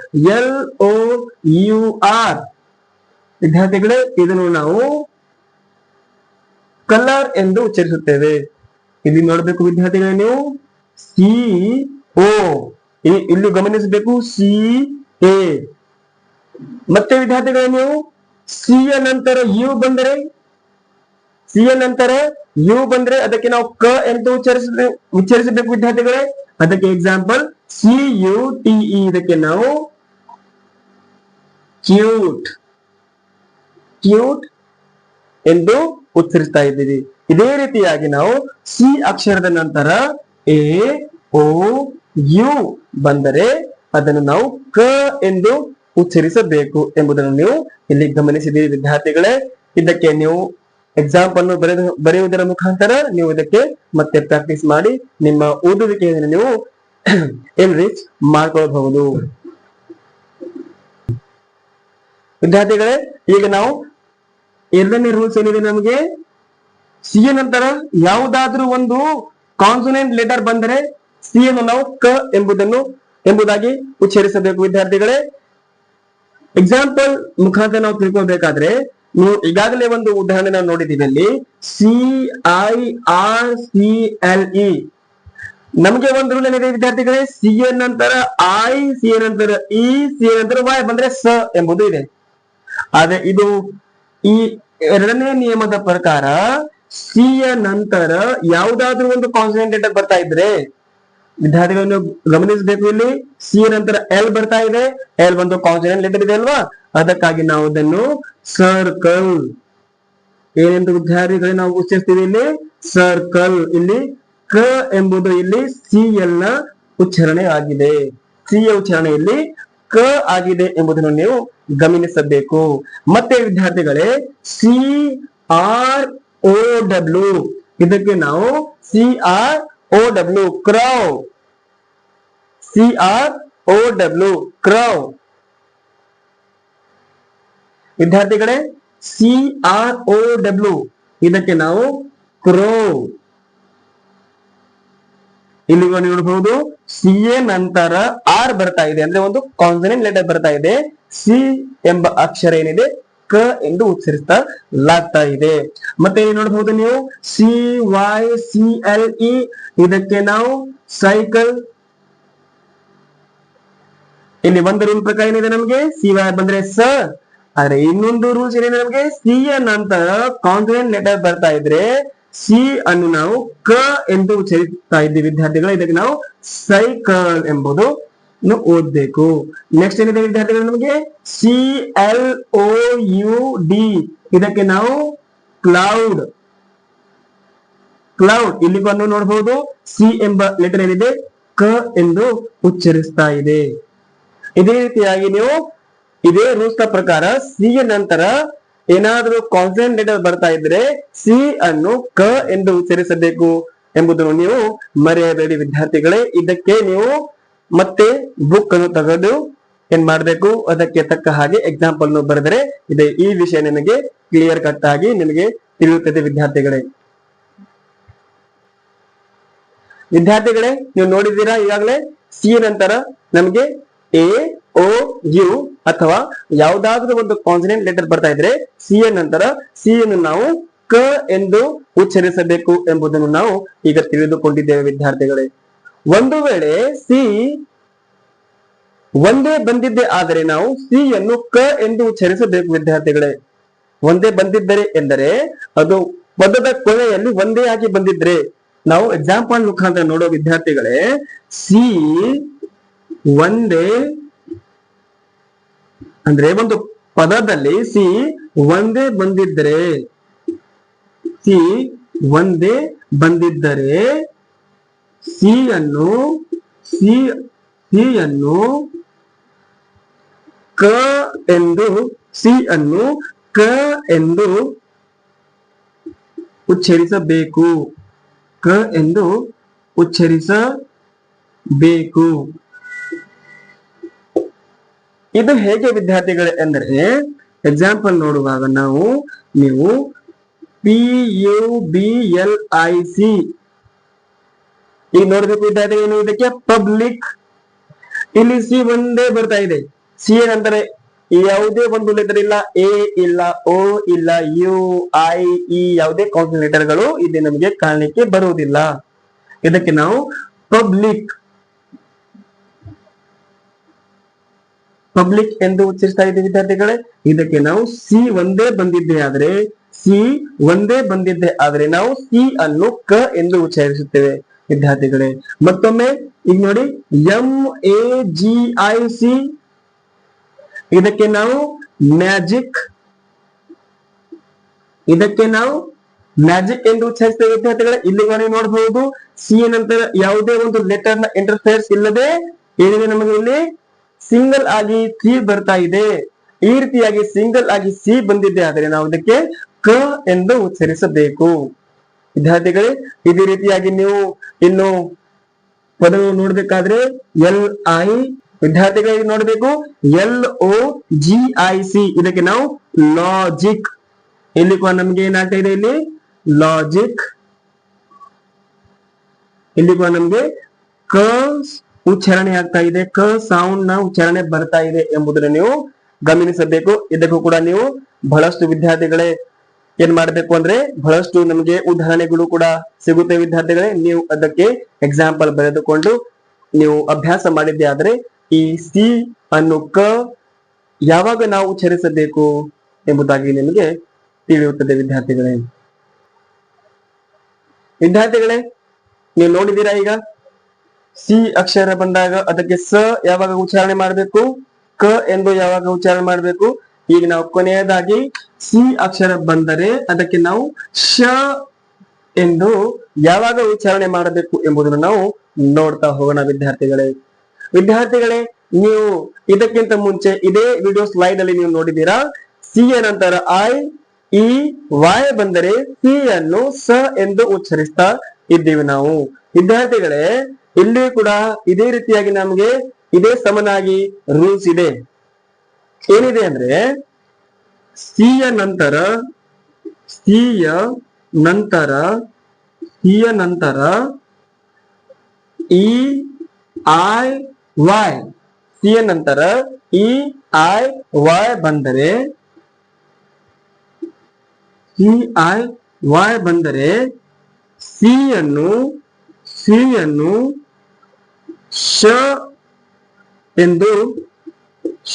ವಿದ್ಯಾರ್ಥಿಗಳೇ ಇದನ್ನು ನಾವು ಕಲರ್ ಎಂದು ಉಚ್ಚರಿಸುತ್ತೇವೆ. ಇಲ್ಲಿ ನೋಡಬೇಕು ವಿದ್ಯಾರ್ಥಿಗಳೇ, ನೀವು CO ಇಲ್ಲಿ ಗಮನಿಸಬೇಕು, CA. ಮತ್ತೆ ವಿದ್ಯಾರ್ಥಿಗಳೇ ನೀವು ಸಿ ನಂತರ ಯು ಬಂದರೆ, ಅದಕ್ಕೆ ನಾವು ಕ ಎಂದು ಉಚ್ಚರಿಸಬೇಕು ವಿದ್ಯಾರ್ಥಿಗಳೇ. ಅದಕ್ಕೆ ಎಕ್ಸಾಂಪಲ್ CUTE, ಇದಕ್ಕೆ ನಾವು ಕ್ಯೂಟ್ ಎಂದು ಉಚ್ಚರಿಸ್ತಾ ಇದ್ದೀವಿ. ಇದೇ ರೀತಿಯಾಗಿ ನಾವು ಸಿ ಅಕ್ಷರದ ನಂತರ AOU ಬಂದರೆ ಅದನ್ನು ನಾವು ಕ ಎಂದು ಉಚ್ಚರಿಸಬೇಕು ಎಂಬುದನ್ನು ನೀವು ಇಲ್ಲಿ ಗಮನಿಸಿದ್ದೀರಿ ವಿದ್ಯಾರ್ಥಿಗಳೇ. ಇದಕ್ಕೆ ನೀವು ಎಕ್ಸಾಂಪಲ್ ಬರೆಯುವುದರ ಮುಖಾಂತರ ನೀವು ಇದಕ್ಕೆ ಮತ್ತೆ ಪ್ರಾಕ್ಟೀಸ್ ಮಾಡಿ ನಿಮ್ಮ ಓದುವಿಕೆಯನ್ನು ನೀವು ಎನ್ರಿಚ್ ಮಾಡ್ಕೊಳ್ಳಬಹುದು. ವಿದ್ಯಾರ್ಥಿಗಳೇ, ಈಗ ನಾವು ಎರಡನೇ ರೂಲ್ಸ್ ಏನಿದೆ, ನಮಗೆ ಸಿ ನಂತರ ಯಾವುದಾದ್ರೂ ಒಂದು ಕಾನ್ಸೋನೆಂಟ್ ಲೆಟರ್ ಬಂದರೆ ಸಿ ಅನ್ನು ನಾವು ಕ ಎಂಬುದಾಗಿ ಉಚ್ಚರಿಸಬೇಕು ವಿದ್ಯಾರ್ಥಿಗಳೇ. ಎಕ್ಸಾಂಪಲ್ ಮುಖಾಂತರ ನಾವು ತಿಳ್ಕೊಬೇಕಾದ್ರೆ, ನೀವು ಈಗಾಗಲೇ ಒಂದು ಉದಾಹರಣೆ ನಾವು ನೋಡಿದ್ದೀವಿ. ಅಲ್ಲಿ CIRCLE. ನಮಗೆ ಒಂದು ರೂಲ್ ಏನಿದೆ ವಿದ್ಯಾರ್ಥಿಗಳೇ, ಸಿ ನಂತರ ಐ, ಸಿ ನಂತರ ಇ, ಸಿ ನಂತರ ವೈ ಬಂದ್ರೆ ಸ ಎಂಬುದು ಇದೆ. ಆದ್ರೆ ಇದು ಈ ಎರಡನೇ ನಿಯಮದ ಪ್ರಕಾರ ಸಿ ನಂತರ ಯಾವುದಾದ್ರೂ ಒಂದು ಕಾನ್ಸನೆಂಟ್ ಲೆಟರ್ ಬರ್ತಾ ಇದ್ರೆ ವಿದ್ಯಾರ್ಥಿಗಳನ್ನು ಗಮನಿಸಬೇಕು. ಇಲ್ಲಿ ಸಿ ನಂತರ ಎಲ್ ಬರ್ತಾ ಇದೆ, ಎಲ್ ಒಂದು ಕಾನ್ಸನೆಂಟ್ ಲೆಟರ್ ಇದೆ ಅಲ್ವಾ, ಅದಕ್ಕಾಗಿ ನಾವು ಅದನ್ನು ಸರ್ಕಲ್ ಏನೆಂದು ವಿದ್ಯಾರ್ಥಿಗಳು ನಾವು ಉಚ್ಚರಿಸ್ತೀವಿ, ಇಲ್ಲಿ ಸರ್ಕಲ್. ಇಲ್ಲಿ ಕ ಎಂಬುದು ಇಲ್ಲಿ ಸಿ ಎಲ್ ನ ಉಚ್ಚಾರಣೆ ಆಗಿದೆ, ಸಿ ಯ ಉಚ್ಚಾರಣೆಯಲ್ಲಿ ಕ ಆಗಿದೆ ಎಂಬುದನ್ನು ನೀವು ಗಮನಿಸಬೇಕು. ಮತ್ತೆ ವಿದ್ಯಾರ್ಥಿಗಳೇ CROW, ಇದಕ್ಕೆ ನಾವು CROW ಕ್ರೌ, CROW ಕ್ರೌ. ವಿದ್ಯಾರ್ಥಿಗಳೇ CROW ಇದಕ್ಕೆ ನಾವು ಕ್ರೋ. ಇಲ್ಲಿ ನೋಡಬಹುದು ಸಿ ಎ ನಂತರ ಆರ್ ಬರ್ತಾ ಇದೆ, ಅಂದ್ರೆ ಒಂದು ಕಾನ್ಸನೆಂಟ್ ಲೆಟರ್ ಬರ್ತಾ ಇದೆ. ಸಿ ಎಂಬ ಅಕ್ಷರ ಏನಿದೆ ಕ ಎಂದು ಉಚ್ಚರಿಸಲಾಗ್ತಾ ಇದೆ. ಮತ್ತೆ ನೋಡಬಹುದು ನೀವು CYCLE, ಇದಕ್ಕೆ ನಾವು ಸೈಕಲ್. ಇಲ್ಲಿ ಒಂದು ರೂಲ್ ಪ್ರಕಾರ ಏನಿದೆ, ನಮಗೆ CY ಬಂದ್ರೆ ಸ. ಆದ್ರೆ ಇನ್ನೊಂದು ರೂಲ್ಸ್ ಏನಿದೆ, ನಮಗೆ ಸಿ ನಂತರ ಕಾನ್ಸನೆಂಟ್ ಲೆಟರ್ ಬರ್ತಾ ಇದ್ರೆ ಸಿ ಅನ್ನು ನಾವು ಕ ಎಂದು ಉಚ್ಚರಿಸ್ತಾ ಇದ್ದೀವಿ ವಿದ್ಯಾರ್ಥಿಗಳು. ಇದಕ್ಕೆ ನಾವು ಸೈಕಲ್ ಎಂಬುದು ಓದ್ಬೇಕು. ನೆಕ್ಸ್ಟ್ ಏನಿದೆ ವಿದ್ಯಾರ್ಥಿಗಳು, ನಮಗೆ CLOUD, ಇದಕ್ಕೆ ನಾವು ಕ್ಲೌಡ್. ಇಲ್ಲಿ ಬಂದು ನೋಡಬಹುದು ಸಿ ಎಂಬ ಲೆಟರ್ ಏನಿದೆ ಕ ಎಂದು ಉಚ್ಚರಿಸ್ತಾ ಇದೆ. ಇದೇ ರೀತಿಯಾಗಿ ನೀವು ಇದೇ ರೂಲ್ಸ್ ನ ಪ್ರಕಾರ ಸಿ ನಂತರ ಏನಾದರೂ ಕಾನ್ಸನೆಂಟ್ ಲೆಟರ್ ಬರ್ತಾ ಇದ್ರೆ ಸಿ ಅನ್ನು ಕ ಎಂದು ಉಚ್ಚರಿಸಬೇಕು ಎಂಬುದನ್ನು ನೀವು ಮರೆಯಬೇಡಿ ವಿದ್ಯಾರ್ಥಿಗಳೇ. ಇದಕ್ಕೆ ನೀವು ಮತ್ತೆ ಬುಕ್ ಅನ್ನು ತೆಗೆದು ಏನ್ ಮಾಡಬೇಕು, ಅದಕ್ಕೆ ತಕ್ಕ ಹಾಗೆ ಎಕ್ಸಾಂಪಲ್ ಬರೆದರೆ ಇದೆ ಈ ವಿಷಯ ನಿಮಗೆ ಕ್ಲಿಯರ್ ಕಟ್ ಆಗಿ ನಿಮಗೆ ತಿಳಿಯುತ್ತದೆ ವಿದ್ಯಾರ್ಥಿಗಳೇ. ನೀವು ನೋಡಿದ್ದೀರಾ ಈಗಾಗಲೇ ಸಿ ನಂತರ ನಮಗೆ AOU ಅಥವಾ ಯಾವುದಾದ್ರೂ ಒಂದು ಕಾನ್ಸನೆಂಟ್ ಲೆಟರ್ ಬರ್ತಾ ಇದ್ರೆ ಸಿ ನಂತರ ಸಿ ಅನ್ನು ನಾವು ಕ ಎಂದು ಉಚ್ಚರಿಸಬೇಕು ಎಂಬುದನ್ನು ನಾವು ಈಗ ತಿಳಿದುಕೊಂಡಿದ್ದೇವೆ ವಿದ್ಯಾರ್ಥಿಗಳೇ. ಒಂದು ವೇಳೆ ಸಿ ಒಂದೇ ಬಂದಿದ್ದೆ ಆದರೆ ನಾವು ಸಿ ಅನ್ನು ಕ ಎಂದು ಉಚ್ಚರಿಸಬೇಕು ವಿದ್ಯಾರ್ಥಿಗಳೇ. ಒಂದೇ ಬಂದಿದ್ದರೆ ಎಂದರೆ ಅದು ಪದದ ಕೊನೆಯಲ್ಲಿ ಒಂದೇ ಆಗಿ ಬಂದಿದ್ರೆ, ನಾವು ಎಕ್ಸಾಂಪಲ್ ಮುಖಾಂತರ ನೋಡೋ ವಿದ್ಯಾರ್ಥಿಗಳೇ, ಸಿ ಒಂದೇ ಅಂದ್ರೆ ಒಂದು ಪದದಲ್ಲಿ ಸಿ ಒಂದೇ ಬಂದಿದ್ರೆ ಸಿ ಒಂದೇ ಬಂದಿದ್ದರೆ ಸಿ ಅನ್ನು ಕ ಎಂದು ಸಿ ಅನ್ನು ಕ ಎಂದು ಉಚ್ಚರಿಸಬೇಕು. ಕ ಎಂದು ಉಚ್ಚರಿಸಬೇಕು. ಇದು ಹೇಗೆ ವಿದ್ಯಾರ್ಥಿಗಳೇ ಎಂದರೆ, ಎಕ್ಸಾಂಪಲ್ ನೋಡುವಾಗ ನೀವು PUBLIC ಈಗ ನೋಡ್ಬೇಕು ವಿದ್ಯಾರ್ಥಿ, ಏನು ಇದಕ್ಕೆ ಪಬ್ಲಿಕ್. ಇಲ್ಲಿ ಸಿ ಒಂದೇ ಬರ್ತಾ ಇದೆ. ಸಿ ಏನಂತಾರೆ, ಯಾವುದೇ ಒಂದು ಲೆಟರ್ ಇಲ್ಲ, ಎ ಇಲ್ಲ, ಓ ಇಲ್ಲ, ಯು, ಐ, ಇ ಯಾವುದೇ ಕೌನ್ಸಿಲ್ ಲೆಟರ್ಗಳು ಇಲ್ಲಿ ನಮಗೆ ಕಾಣಲಿಕ್ಕೆ ಬರುವುದಿಲ್ಲ. ಇದಕ್ಕೆ ನಾವು ಪಬ್ಲಿಕ್ ಎಂದು ಉಚ್ಚರಿಸ್ತಾ ಇದ್ದೀವಿ ವಿದ್ಯಾರ್ಥಿಗಳೇ. ಇದಕ್ಕೆ ನಾವು ಸಿ ಒಂದೇ ಬಂದಿದ್ದೆ ಆದ್ರೆ ನಾವು ಸಿ ಅನ್ನು ಕ ಎಂದು ಉಚ್ಚರಿಸುತ್ತೇವೆ ವಿದ್ಯಾರ್ಥಿಗಳೇ. ಮತ್ತೊಮ್ಮೆ ಈಗ ನೋಡಿ, MAGIC ಇದಕ್ಕೆ ನಾವು ಮ್ಯಾಜಿಕ್ ಎಂದು ಉಚ್ಚರಿಸ್ತೇವೆ ವಿದ್ಯಾರ್ಥಿಗಳೇ. ಇಲ್ಲಿ ನೀವು ನೋಡಬಹುದು, ಸಿ ನಂತರ ಯಾವುದೇ ಒಂದು ಲೆಟರ್ ನ ಇಂಟರ್ಫೇರ್ಸ್ ಇಲ್ಲದೆ ಏನಿದೆ ನಮಗೆ ಇಲ್ಲಿ ಸಿಂಗಲ್ ಆಗಿ ಸಿ ಬರ್ತಾ ಇದೆ. ಈ ರೀತಿಯಾಗಿ ಸಿಂಗಲ್ ಆಗಿ ಸಿ ಬಂದಿದೆ ಆದರೆ ನಾವು ಇದಕ್ಕೆ ಕ ಎಂದು ಉಚ್ಚರಿಸಬೇಕು ವಿದ್ಯಾರ್ಥಿಗಳೇ. ಇದೇ ರೀತಿಯಾಗಿ ನೀವು ಇನ್ನು ಪದವು ನೋಡ್ಬೇಕಾದ್ರೆ LI ವಿದ್ಯಾರ್ಥಿಗಳಿಗೆ ನೋಡಬೇಕು, LOGIC ಇದಕ್ಕೆ ನಾವು ಲಾಜಿಕ್. ಇಲ್ಲಿ ನಮ್ಗೆ ಏನಾಗ್ತಾ ಇದೆ, ಇಲ್ಲಿ ಲಾಜಿಕ್. ಇಲ್ಲಿ ನಮ್ಗೆ ಕ ಉಚ್ಚಾರಣೆ ಆಗ್ತಾ ಇದೆ, ಕ ಸೌಂಡ್ ನ ಉಚ್ಚಾರಣೆ ಬರ್ತಾ ಇದೆ ಎಂಬುದನ್ನು ನೀವು ಗಮನಿಸಬೇಕು. ಇದಕ್ಕೂ ಕೂಡ ನೀವು ಬಹಳಷ್ಟು ವಿದ್ಯಾರ್ಥಿಗಳೇ ಏನ್ ಮಾಡ್ಬೇಕು ಅಂದ್ರೆ, ಬಹಳಷ್ಟು ನಮಗೆ ಉದಾಹರಣೆಗಳು ಕೂಡ ಸಿಗುತ್ತೆ ವಿದ್ಯಾರ್ಥಿಗಳೇ. ನೀವು ಅದಕ್ಕೆ ಎಕ್ಸಾಂಪಲ್ ಬರೆದುಕೊಂಡು ನೀವು ಅಭ್ಯಾಸ ಮಾಡಿದ್ದೆ ಆದ್ರೆ ಈ ಸಿ ಅನ್ನು ಕ ಯಾವಾಗ ನಾವು ಉಚ್ಚರಿಸಬೇಕು ಎಂಬುದಾಗಿ ನಿಮಗೆ ತಿಳಿಯುತ್ತದೆ ವಿದ್ಯಾರ್ಥಿಗಳೇ. ನೀವು ನೋಡಿದ್ದೀರಾ, ಈಗ ಸಿ ಅಕ್ಷರ ಬಂದಾಗ ಅದಕ್ಕೆ ಸ ಯಾವಾಗ ಉಚ್ಚಾರಣೆ ಮಾಡಬೇಕು, ಕ ಎಂದು ಯಾವಾಗ ಉಚ್ಚಾರಣೆ ಮಾಡಬೇಕು. ಈಗ ನಾವು ಕೊನೆಯದಾಗಿ ಸಿ ಅಕ್ಷರ ಬಂದರೆ ಅದಕ್ಕೆ ನಾವು ಶ ಎಂದು ಯಾವಾಗ ಉಚ್ಚಾರಣೆ ಮಾಡಬೇಕು ಎಂಬುದನ್ನು ನಾವು ನೋಡ್ತಾ ಹೋಗೋಣ ವಿದ್ಯಾರ್ಥಿಗಳೇ. ನೀವು ಇದಕ್ಕಿಂತ ಮುಂಚೆ ಇದೇ ವಿಡಿಯೋ ಸ್ಲೈಡ್ ಅಲ್ಲಿ ನೀವು ನೋಡಿದ್ದೀರಾ, ಸಿ ಯ ನಂತರ IEY ಬಂದರೆ ಸಿ ಅನ್ನು ಸ ಎಂದು ಉಚ್ಚರಿಸ್ತಾ ಇದ್ದೀವಿ ನಾವು ವಿದ್ಯಾರ್ಥಿಗಳೇ. ಇಲ್ಲಿ ಕೂಡ ಇದೇ ರೀತಿಯಾಗಿ ನಮಗೆ ಇದೇ ಸಮನಾಗಿ ರೂಲ್ಸ್ ಇದೆ. ಏನಿದೆ ಅಂದ್ರೆ, ಸಿ ಯ ನಂತರ EIY, ಸಿ ಯ ನಂತರ EIY ಬಂದರೆ ಸಿ ಅನ್ನು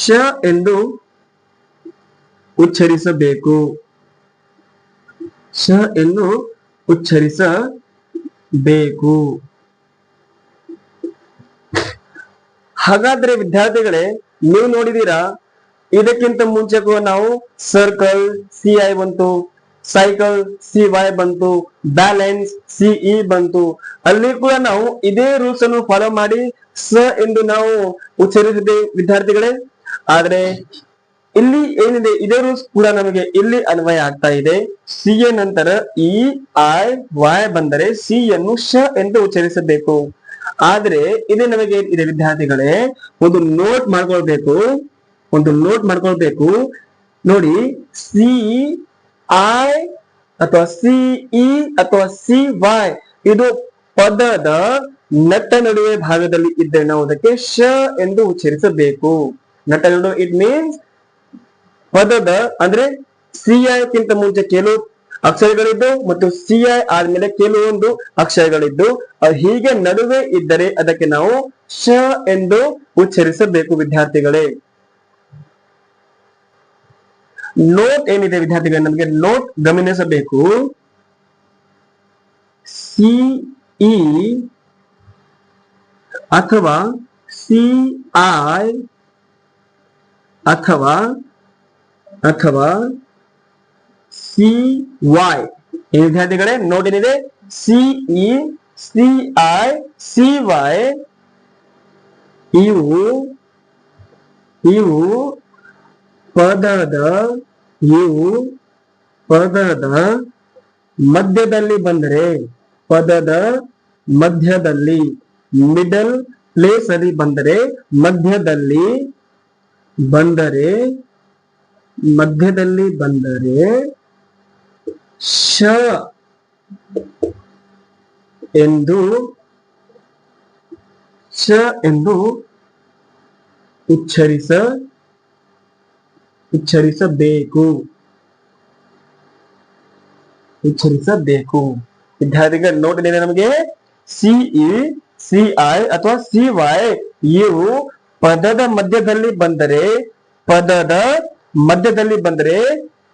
ಶ ಎಂದು ಉಚ್ಚರಿಸಬೇಕು. ಹಾಗಾದ್ರೆ ವಿದ್ಯಾರ್ಥಿಗಳೇ, ನೀವು ನೋಡಿದೀರಾ, ಇದಕ್ಕಿಂತ ಮುಂಚೆ ನಾವು ಸರ್ಕಲ್ CI ಬಂತು, ಸೈಕಲ್ CY ಬಂತು, ಬ್ಯಾಲೆನ್ಸ್ CE ಬಂತು. ಅಲ್ಲಿ ಕೂಡ ನಾವು ಇದೇ ರೂಲ್ಸ್ ಅನ್ನು ಫಾಲೋ ಮಾಡಿ ಸ ಎಂದು ನಾವು ಉಚ್ಚರಿಸಿದ್ದೇವೆ ವಿದ್ಯಾರ್ಥಿಗಳೇ. ಆದ್ರೆ ಇಲ್ಲಿ ಏನಿದೆ, ಇದೇ ರೂಲ್ಸ್ ಕೂಡ ನಮಗೆ ಇಲ್ಲಿ ಅನ್ವಯ ಆಗ್ತಾ ಇದೆ. ಸಿ ಯ ನಂತರ EIY ಬಂದರೆ ಸಿ ಯನ್ನು ಶ ಎಂದು ಉಚ್ಚರಿಸಬೇಕು. ಆದ್ರೆ ಇಲ್ಲಿ ನಮಗೆ ಇದೆ ವಿದ್ಯಾರ್ಥಿಗಳೇ, ಒಂದು ನೋಟ್ ಮಾಡ್ಕೊಳ್ಬೇಕು ನೋಡಿ, CI ಅಥವಾ CE ಅಥವಾ CY ಇದು ಪದದ ನಟ್ಟ ನಡುವೆ ಭಾಗದಲ್ಲಿ ಇದ್ದರೆ ನಾವು ಅದಕ್ಕೆ ಶ ಎಂದು ಉಚ್ಚರಿಸಬೇಕು. ನಟ್ಟ ನಡುವೆ ಇಟ್ ಮೀನ್ಸ್ ಪದದ ಅಂದ್ರೆ CI ಗಿಂತ ಮುಂಚೆ ಕೆಲವು ಅಕ್ಷರಗಳಿದ್ದು ಮತ್ತು CI ಆದ್ಮೇಲೆ ಕೆಲವೊಂದು ಅಕ್ಷರಗಳಿದ್ದು, ಹೀಗೆ ನಡುವೆ ಇದ್ದರೆ ಅದಕ್ಕೆ ನಾವು ಶ ಎಂದು ಉಚ್ಚರಿಸಬೇಕು ವಿದ್ಯಾರ್ಥಿಗಳೇ. ನೋಟ್ ಏನಿದೆ ವಿದ್ಯಾರ್ಥಿಗಳೇ, ನಮಗೆ ನೋಟ್ ಗಮನಿಸಬೇಕು. CE ಅಥವಾ CI ಅಥವಾ CY ಈ ವಿದ್ಯಾರ್ಥಿಗಳೇ ನೋಡಿನಿದೆ ಸಿಇ ಸಿಐ ಸಿವೈ ಇವು ಇವು ಪದದ ಮಧ್ಯದಲ್ಲಿ ಬಂದರೆ ಪದದ ಮಧ್ಯದಲ್ಲಿ ಮಿಡಲ್ ಪ್ಲೇಸ್ ಅಲ್ಲಿ ಬಂದರೆ ಮಧ್ಯದಲ್ಲಿ ಬಂದರೆ ಶ ಎಂದು ಉಚ್ಚರಿಸಬೇಕು ವಿದ್ಯಾರ್ಥಿಗಳು ನೋಡಿದರೆ ನಮಗೆ ಸಿಇ ಸಿಐ ಅಥವಾ ಸಿವೈ ಇವು ಪದದ ಮಧ್ಯದಲ್ಲಿ ಬಂದರೆ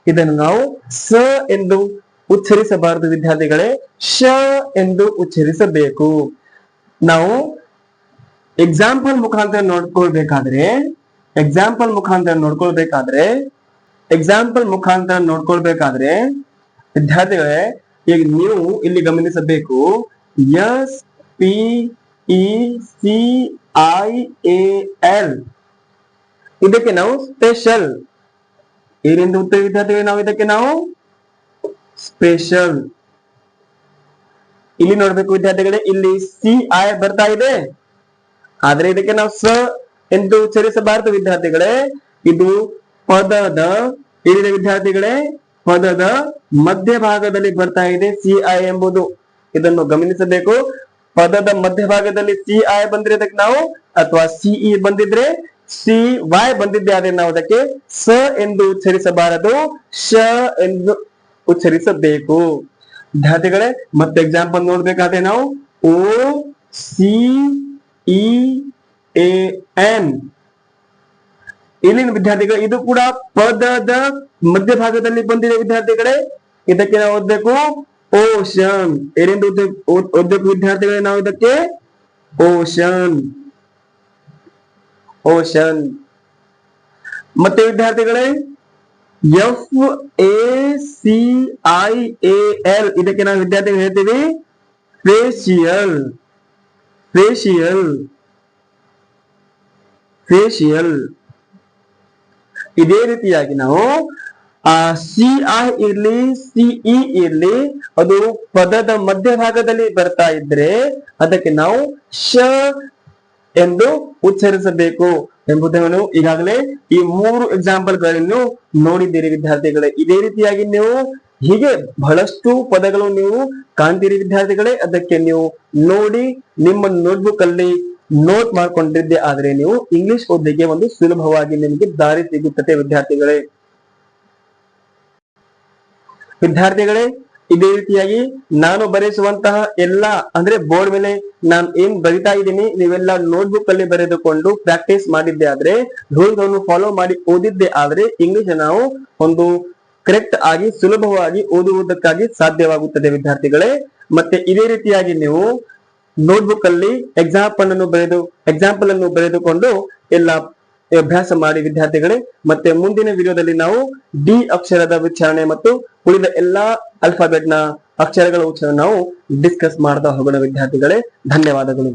ಇದನ್ನು ನಾವು ಸ ಎಂದು ಉಚ್ಚರಿಸಬಾರದು ವಿದ್ಯಾರ್ಥಿಗಳೇ, ಶ ಎಂದು ಉಚ್ಚರಿಸಬೇಕು. ನಾವು ಎಕ್ಸಾಂಪಲ್ ಮುಖಾಂತರ ನೋಡ್ಕೊಳ್ಬೇಕಾದ್ರೆ ವಿದ್ಯಾರ್ಥಿಗಳೇ ಈಗ ನೀವು ಇಲ್ಲಿ ಗಮನಿಸಬೇಕು SPECIAL ಇದಕ್ಕೆ ನಾವು ಸ್ಪೆಷಲ್ ಏನೆಂದು ಉತ್ತರ ವಿದ್ಯಾರ್ಥಿಗಳೇ, ನಾವು ಇದಕ್ಕೆ ನಾವು ಸ್ಪೆಷಲ್. ಇಲ್ಲಿ ನೋಡ್ಬೇಕು ವಿದ್ಯಾರ್ಥಿಗಳೇ, ಇಲ್ಲಿ CI ಬರ್ತಾ ಇದೆ ಆದ್ರೆ ಇದಕ್ಕೆ ನಾವು ಸ ಎಂದು ಉಚ್ಚರಿಸಬಾರದು ವಿದ್ಯಾರ್ಥಿಗಳೇ. ಇದು ಪದದ ಏನಿದೆ ವಿದ್ಯಾರ್ಥಿಗಳೇ, ಪದದ ಮಧ್ಯಭಾಗದಲ್ಲಿ ಬರ್ತಾ ಇದೆ CI ಎಂಬುದು. ಇದನ್ನು ಗಮನಿಸಬೇಕು. ಪದದ ಮಧ್ಯಭಾಗದಲ್ಲಿ CI ಬಂದ್ರೆ ಅದಕ್ಕೆ ನಾವು ಅಥವಾ CE ಬಂದಿದ್ರೆ CY ಬಂದಿದ್ದೆ ಆದ್ರೆ ನಾವು ಅದಕ್ಕೆ ಸ ಎಂದು ಉಚ್ಚರಿಸಬಾರದು, ಶ ಎಂದು ಉಚ್ಚರಿಸಬೇಕು ವಿದ್ಯಾರ್ಥಿಗಳೇ. ಮತ್ತೆ ಎಕ್ಸಾಂಪಲ್ ನೋಡ್ಬೇಕಾದ್ರೆ ನಾವು OCEAN ಇಲ್ಲಿನ ವಿದ್ಯಾರ್ಥಿಗಳು ಇದು ಕೂಡ ಪದದ ಮಧ್ಯಭಾಗದಲ್ಲಿ ಬಂದಿದೆ ವಿದ್ಯಾರ್ಥಿಗಳೇ. ಇದಕ್ಕೆ ನಾವು ಓದ್ಬೇಕು ಓಷನ್. ಏನೆಂದು ಓದ್ಬೇಕು ವಿದ್ಯಾರ್ಥಿಗಳೇ, ನಾವು ಇದಕ್ಕೆ ಓಷನ್. ಮತ್ತೆ ವಿದ್ಯಾರ್ಥಿಗಳೇ FACIAL ಇದಕ್ಕೆ ನಾವು ವಿದ್ಯಾರ್ಥಿಗಳು ಹೇಳ್ತೀವಿ ಫೇಶಿಯಲ್. ಇದೇ ರೀತಿಯಾಗಿ ನಾವು CI ಇರ್ಲಿ CE ಇರ್ಲಿ ಅದು ಪದದ ಮಧ್ಯಭಾಗದಲ್ಲಿ ಬರ್ತಾ ಇದ್ರೆ ಅದಕ್ಕೆ ನಾವು ಶ ಎಂದು ಉಚ್ಚರಿಸಬೇಕು ಎಂಬುದನ್ನು ಈಗಾಗಲೇ ಈ 3 ಎಕ್ಸಾಂಪಲ್ ಗಳನ್ನು ನೋಡಿದ್ದೀರಿ ವಿದ್ಯಾರ್ಥಿಗಳೇ. ಇದೇ ರೀತಿಯಾಗಿ ನೀವು ಹೀಗೆ ಬಹಳಷ್ಟು ಪದಗಳು ನೀವು ಕಾಣ್ತೀರಿ ವಿದ್ಯಾರ್ಥಿಗಳೇ. ಅದಕ್ಕೆ ನೀವು ನೋಡಿ ನಿಮ್ಮ ನೋಟ್ಬುಕ್ ಅಲ್ಲಿ ನೋಟ್ ಮಾಡ್ಕೊಂಡಿದ್ದೆ ಆದ್ರೆ ನೀವು ಇಂಗ್ಲಿಷ್ ಓದಲಿಕ್ಕೆ ಒಂದು ಸುಲಭವಾಗಿ ನಿಮಗೆ ದಾರಿ ಸಿಗುತ್ತದೆ ವಿದ್ಯಾರ್ಥಿಗಳೇ. ಇದೇ ರೀತಿಯಾಗಿ ನಾನು ಬರೆಸುವಂತಹ ಎಲ್ಲಾ ಅಂದ್ರೆ ಬೋರ್ಡ್ ಮೇಲೆ ನಾನು ಏನ್ ಬರಿತಾ ಇದ್ದೀನಿ ನೀವೆಲ್ಲ ನೋಟ್ಬುಕ್ ಅಲ್ಲಿ ಬರೆದುಕೊಂಡು ಪ್ರಾಕ್ಟೀಸ್ ಮಾಡಿದ್ದೆ ಆದ್ರೆ ರೂಲ್ಸ್ ಅನ್ನು ಫಾಲೋ ಮಾಡಿ ಓದಿದ್ದೆ ಆದ್ರೆ ಇಂಗ್ಲಿಷ್ ನಾವು ಒಂದು ಕರೆಕ್ಟ್ ಆಗಿ ಸುಲಭವಾಗಿ ಓದುವುದಕ್ಕಾಗಿ ಸಾಧ್ಯವಾಗುತ್ತದೆ ವಿದ್ಯಾರ್ಥಿಗಳೇ. ಮತ್ತೆ ಇದೇ ರೀತಿಯಾಗಿ ನೀವು ನೋಟ್ಬುಕ್ ಅಲ್ಲಿ ಎಕ್ಸಾಂಪಲ್ ಅನ್ನು ಬರೆದುಕೊಂಡು ಎಲ್ಲ ಅಭ್ಯಾಸ ಮಾಡಿ ವಿದ್ಯಾರ್ಥಿಗಳೇ. ಮತ್ತೆ ಮುಂದಿನ ವಿಡಿಯೋದಲ್ಲಿ ನಾವು ಡಿ ಅಕ್ಷರದ ಉಚ್ಚಾರಣೆ ಮತ್ತು ಉಳಿದ ಎಲ್ಲಾ ಅಲ್ಫಾಬೆಟ್ ನ ಅಕ್ಷರಗಳ ಉಚ್ಚಾರಣೆ ನಾವು ಡಿಸ್ಕಸ್ ಮಾಡ್ತಾ ಹೋಗೋಣ ವಿದ್ಯಾರ್ಥಿಗಳೇ. ಧನ್ಯವಾದಗಳು.